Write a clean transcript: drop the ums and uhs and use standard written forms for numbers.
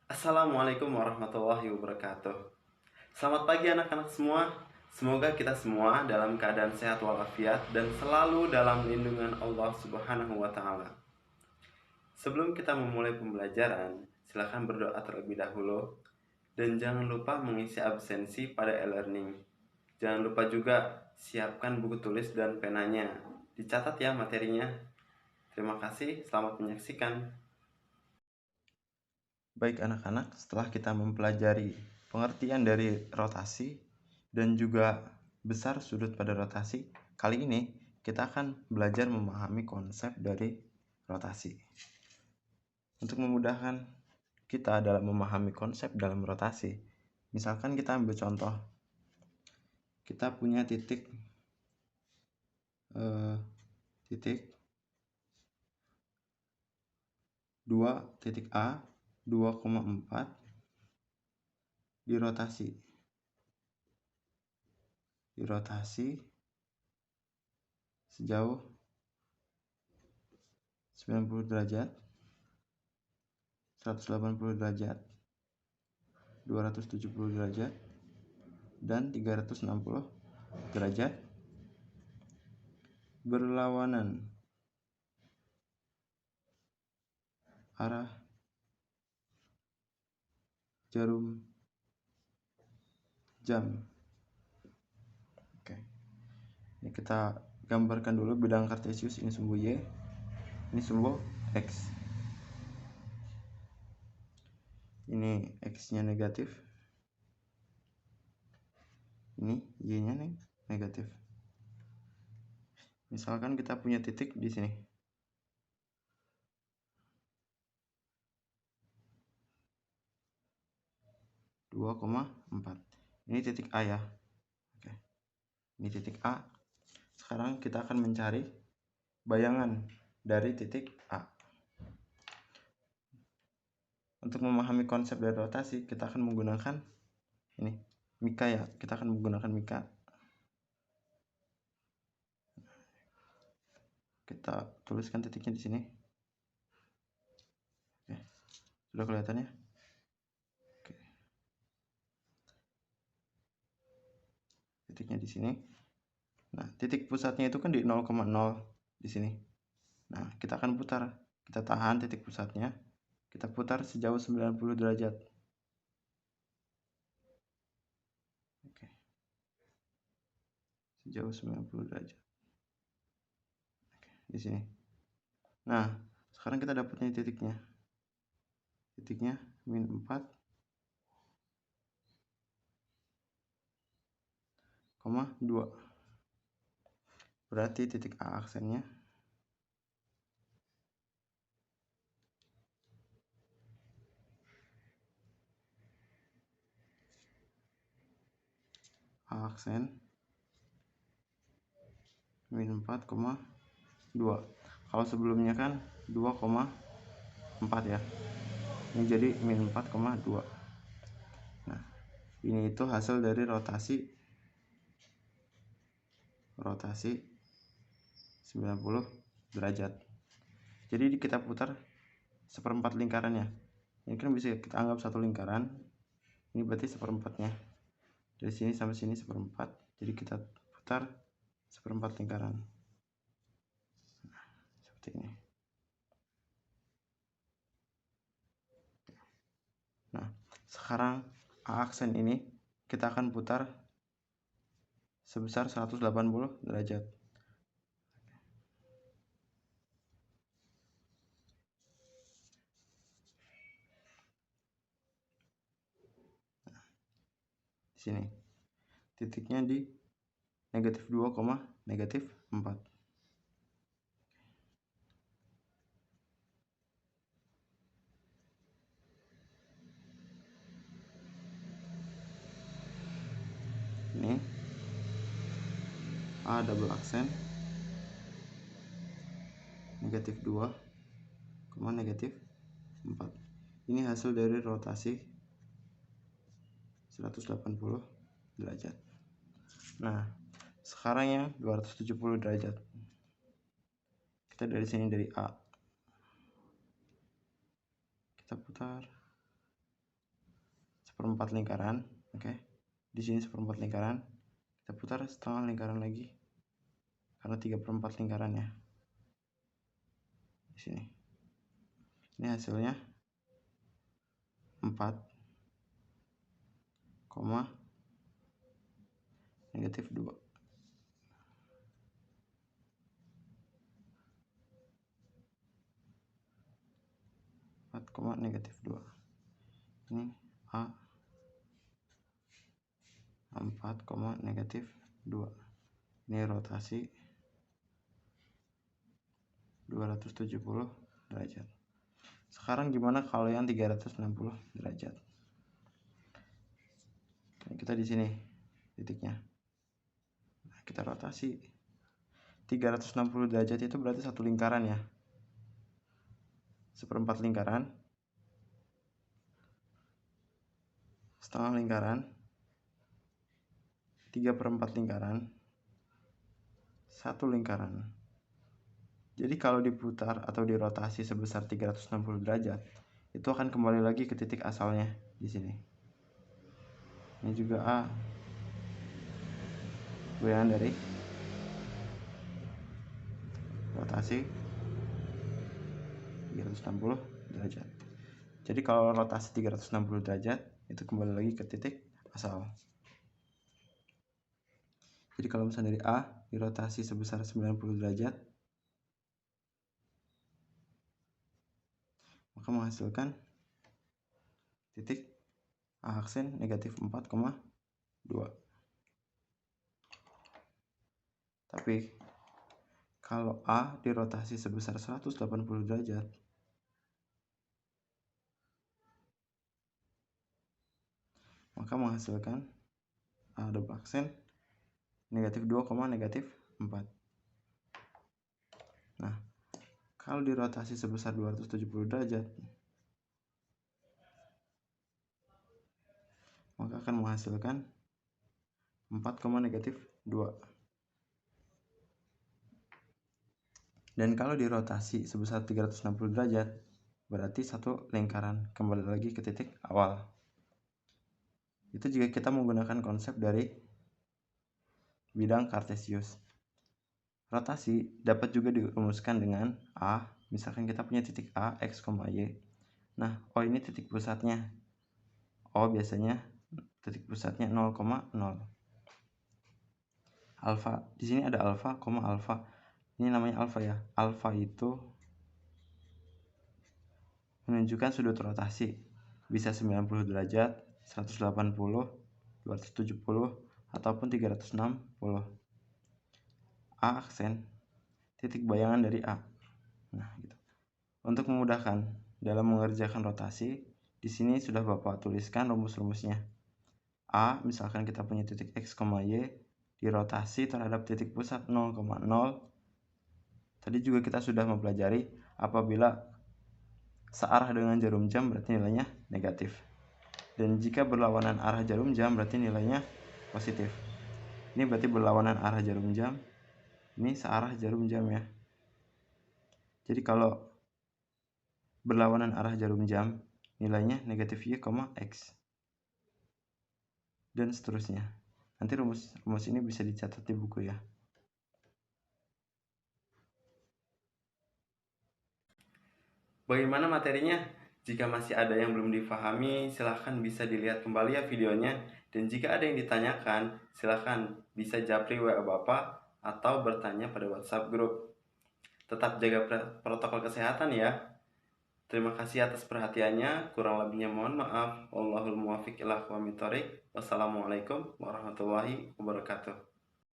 Assalamualaikum warahmatullahi wabarakatuh. Selamat pagi anak-anak semua. Semoga kita semua dalam keadaan sehat walafiat dan selalu dalam lindungan Allah Subhanahu wa taala. Sebelum kita memulai pembelajaran, silakan berdoa terlebih dahulu dan jangan lupa mengisi absensi pada e-learning. Jangan lupa juga siapkan buku tulis dan penanya. Dicatat ya materinya. Terima kasih, selamat menyaksikan. Baik anak-anak, setelah kita mempelajari pengertian dari rotasi dan juga besar sudut pada rotasi, kali ini kita akan belajar memahami konsep dari rotasi. Untuk memudahkan kita dalam memahami konsep dalam rotasi, misalkan kita ambil contoh, kita punya titik 2 titik A 2,4 dirotasi sejauh 90 derajat, 180 derajat, 270 derajat, dan 360 derajat berlawanan arah jarum jam. Oke. Ini kita gambarkan dulu bidang kartesius, ini sumbu Y, ini sumbu X. Ini X-nya negatif. Ini Y-nya negatif. Misalkan kita punya titik di sini. Dua koma 4. Ini titik A ya. Oke. Ini titik A. Sekarang kita akan mencari bayangan dari titik A. Untuk memahami konsep dari rotasi, kita akan menggunakan ini, mika ya. Kita akan menggunakan mika. Kita tuliskan titiknya di sini. Oke. Sudah kelihatan ya? Oke. Titiknya di sini. Nah, titik pusatnya itu kan di 0,0 di sini. Nah, kita akan putar. Kita tahan titik pusatnya. Kita putar sejauh 90 derajat. Oke. Sejauh 90 derajat. Oke, di sini. Nah, sekarang kita dapatnya titiknya. Titiknya min 4,2. Berarti titik A aksennya A aksen min 4,2. Kalau sebelumnya kan 2,4 ya. Ini jadi min 4,2. Nah, ini itu hasil dari rotasi 90 derajat. Jadi kita putar seperempat lingkarannya. Ini kan bisa kita anggap satu lingkaran. Ini berarti seperempatnya. Dari sini sampai sini seperempat. Jadi kita putar seperempat lingkaran. Nah, seperti ini. Nah, sekarang A aksen ini kita akan putar sebesar 180 derajat. Di sini titiknya di negatif 2, negatif 4. Ini A double aksen negatif 2, negatif 4. Ini hasil dari rotasi 180 derajat. Nah, sekarang yang 270 derajat. Kita dari sini dari A. Kita putar 1/4 lingkaran. Oke. Di sini 1/4 lingkaran. Kita putar setengah lingkaran lagi. Karena 3/4 lingkaran ya. Di sini. Ini hasilnya 4, negatif 2. Negatif 2. Ini A 4, negatif 2. Ini rotasi 270 derajat. Sekarang gimana kalau yang 360 derajat? Nah, kita di sini titiknya. Nah, kita rotasi 360 derajat itu berarti satu lingkaran ya. 1/4 lingkaran, setengah lingkaran, 3/4 lingkaran, satu lingkaran. Jadi kalau diputar atau dirotasi sebesar 360 derajat, itu akan kembali lagi ke titik asalnya di sini. Ini juga A, goyangan dari rotasi 360 derajat. Jadi kalau rotasi 360 derajat, itu kembali lagi ke titik asal. Jadi kalau misalnya dari A dirotasi sebesar 90 derajat, maka menghasilkan titik A aksen negatif 4,2. Tapi kalau A dirotasi sebesar 180 derajat, maka menghasilkan A double aksen negatif 2, negatif 4. Nah, kalau dirotasi sebesar 270 derajat, maka akan menghasilkan 4, negatif 2. Dan kalau dirotasi sebesar 360 derajat, berarti satu lingkaran, kembali lagi ke titik awal. Itu jika kita menggunakan konsep dari bidang kartesius. Rotasi dapat juga dirumuskan dengan A, misalkan kita punya titik A, X, Y. Nah, O ini titik pusatnya. O biasanya titik pusatnya 0,0. Alfa, di sini ada alfa, alfa. Ini namanya alfa ya. Alfa itu menunjukkan sudut rotasi. Bisa 90 derajat, 180, 270, ataupun 360. A aksen titik bayangan dari A. Nah, gitu. Untuk memudahkan dalam mengerjakan rotasi, di sini sudah Bapak tuliskan rumus-rumusnya. A, misalkan kita punya titik X, Y, dirotasi terhadap titik pusat 0,0. Tadi juga kita sudah mempelajari apabila searah dengan jarum jam berarti nilainya negatif. Dan jika berlawanan arah jarum jam berarti nilainya positif. Ini berarti berlawanan arah jarum jam. Ini searah jarum jam ya. Jadi kalau berlawanan arah jarum jam, nilainya negatif Y, X. Dan seterusnya. Nanti rumus ini bisa dicatat di buku ya. Bagaimana materinya? Jika masih ada yang belum difahami, silahkan bisa dilihat kembali ya videonya. Dan jika ada yang ditanyakan, silahkan bisa japri WA Bapak atau bertanya pada WhatsApp grup. Tetap jaga protokol kesehatan ya. Terima kasih atas perhatiannya. Kurang lebihnya mohon maaf. Wallahul muwaffiq ila aqwamit thoriq. Wassalamualaikum warahmatullahi wabarakatuh.